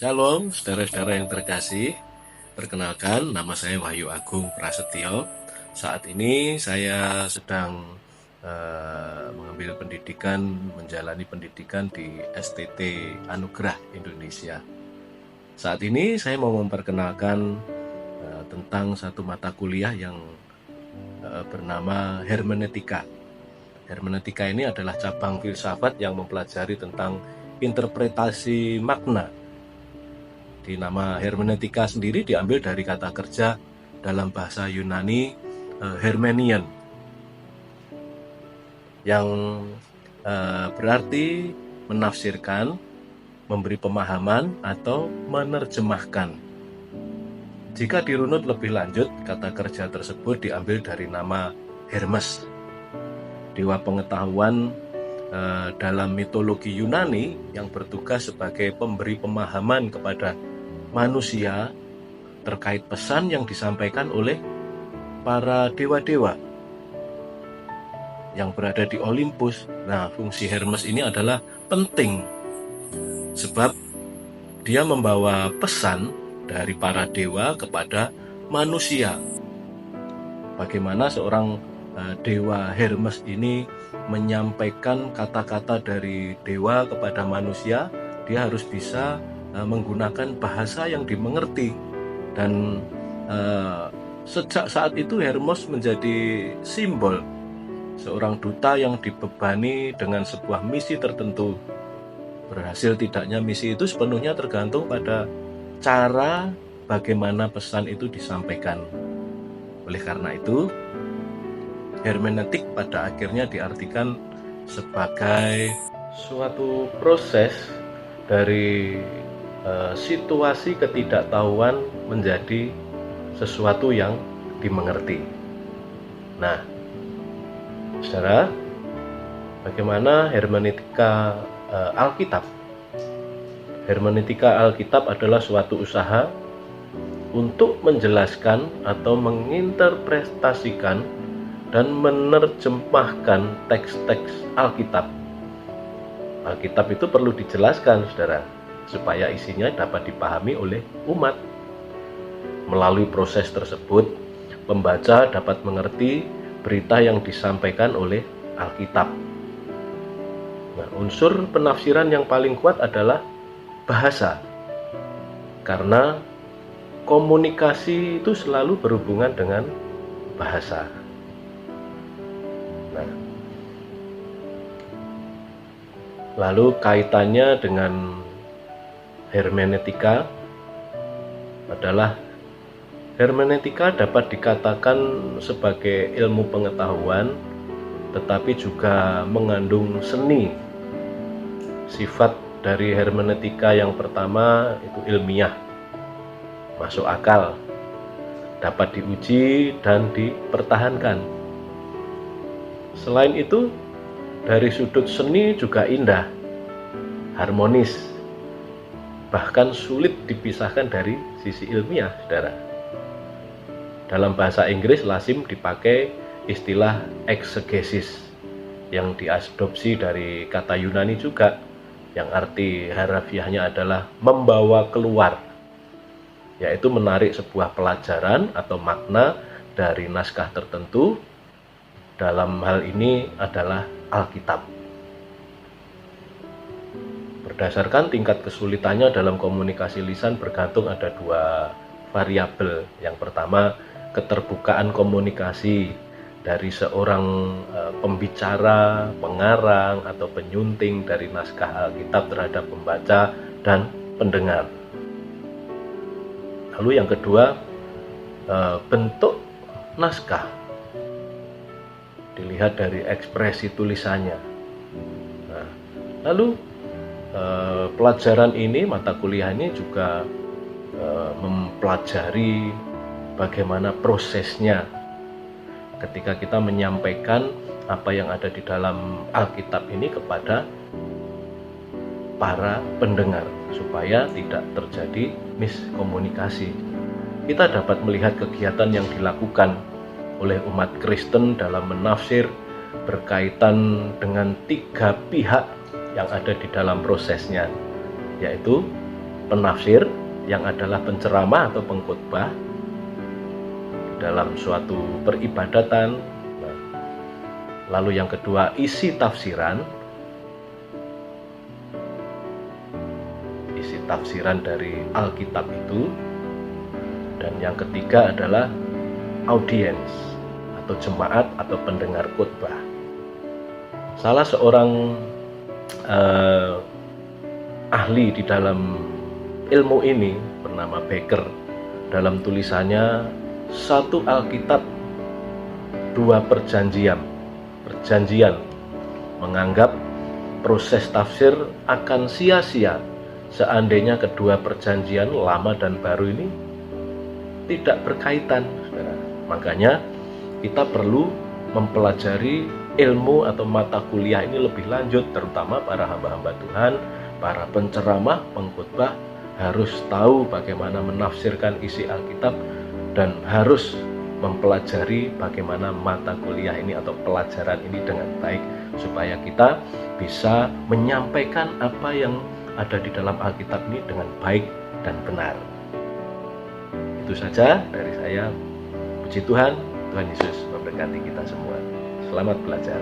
Shalom, saudara-saudara yang terkasih. Perkenalkan, nama saya Wahyu Agung Prasetyo. Saat ini saya sedang mengambil pendidikan, menjalani pendidikan di STT Anugerah Indonesia. Saat ini saya mau memperkenalkan tentang satu mata kuliah yang bernama hermeneutika. Hermeneutika ini adalah cabang filsafat yang mempelajari tentang interpretasi makna. Di nama hermeneutika sendiri diambil dari kata kerja dalam bahasa Yunani hermenion, yang berarti menafsirkan, memberi pemahaman, atau menerjemahkan. Jika dirunut lebih lanjut, kata kerja tersebut diambil dari nama Hermes, dewa pengetahuan dalam mitologi Yunani yang bertugas sebagai pemberi pemahaman kepada manusia terkait pesan yang disampaikan oleh para dewa-dewa yang berada di Olympus. Nah, fungsi Hermes ini adalah penting sebab dia membawa pesan dari para dewa kepada manusia. Bagaimana seorang dewa Hermes ini menyampaikan kata-kata dari dewa kepada manusia, dia harus bisa menggunakan bahasa yang dimengerti. Dan sejak saat itu Hermes menjadi simbol seorang duta yang dibebani dengan sebuah misi tertentu. Berhasil tidaknya misi itu sepenuhnya tergantung pada cara bagaimana pesan itu disampaikan. Oleh karena itu, hermeneutik pada akhirnya diartikan sebagai suatu proses dari situasi ketidaktahuan menjadi sesuatu yang dimengerti. Nah, saudara, bagaimana hermeneutika Alkitab? Hermeneutika Alkitab adalah suatu usaha untuk menjelaskan atau menginterpretasikan dan menerjemahkan teks-teks Alkitab. Alkitab itu perlu dijelaskan, saudara, supaya isinya dapat dipahami oleh umat. Melalui proses tersebut, pembaca dapat mengerti berita yang disampaikan oleh Alkitab. Nah, unsur penafsiran yang paling kuat adalah bahasa, karena komunikasi itu selalu berhubungan dengan bahasa. Nah, lalu kaitannya dengan hermeneutika adalah hermeneutika dapat dikatakan sebagai ilmu pengetahuan, tetapi juga mengandung seni. Sifat dari hermeneutika yang pertama itu ilmiah, masuk akal, dapat diuji dan dipertahankan. Selain itu, dari sudut seni juga indah, harmonis, bahkan sulit dipisahkan dari sisi ilmiah, saudara. Dalam bahasa Inggris lazim dipakai istilah eksegesis yang diadopsi dari kata Yunani juga, yang arti harafiahnya adalah membawa keluar, yaitu menarik sebuah pelajaran atau makna dari naskah tertentu. Dalam hal ini adalah Alkitab. Berdasarkan tingkat kesulitannya dalam komunikasi lisan bergantung ada dua variabel. Yang pertama, keterbukaan komunikasi dari seorang pembicara, pengarang, atau penyunting dari naskah Alkitab terhadap pembaca dan pendengar. Lalu yang kedua, bentuk naskah dilihat dari ekspresi tulisannya. Nah, lalu pelajaran ini, mata kuliah ini juga mempelajari bagaimana prosesnya ketika kita menyampaikan apa yang ada di dalam Alkitab ini kepada para pendengar, supaya tidak terjadi miskomunikasi. Kita dapat melihat kegiatan yang dilakukan oleh umat Kristen dalam menafsir berkaitan dengan tiga pihak yang ada di dalam prosesnya, yaitu penafsir yang adalah penceramah atau pengkhotbah dalam suatu peribadatan. Nah, lalu yang kedua, isi tafsiran. Isi tafsiran dari Alkitab itu. Dan yang ketiga adalah audiens atau jemaat atau pendengar khotbah. Salah seorang ahli di dalam ilmu ini bernama Baker, dalam tulisannya Satu Alkitab Dua Perjanjian menganggap proses tafsir akan sia-sia seandainya kedua perjanjian lama dan baru ini tidak berkaitan, saudara. Makanya kita perlu mempelajari ilmu atau mata kuliah ini lebih lanjut, terutama para hamba-hamba Tuhan, para penceramah, pengkhotbah harus tahu bagaimana menafsirkan isi Alkitab dan harus mempelajari bagaimana mata kuliah ini atau pelajaran ini dengan baik supaya kita bisa menyampaikan apa yang ada di dalam Alkitab ini dengan baik dan benar. Itu saja dari saya. Puji Tuhan, Tuhan Yesus memberkati kita semua. Selamat belajar.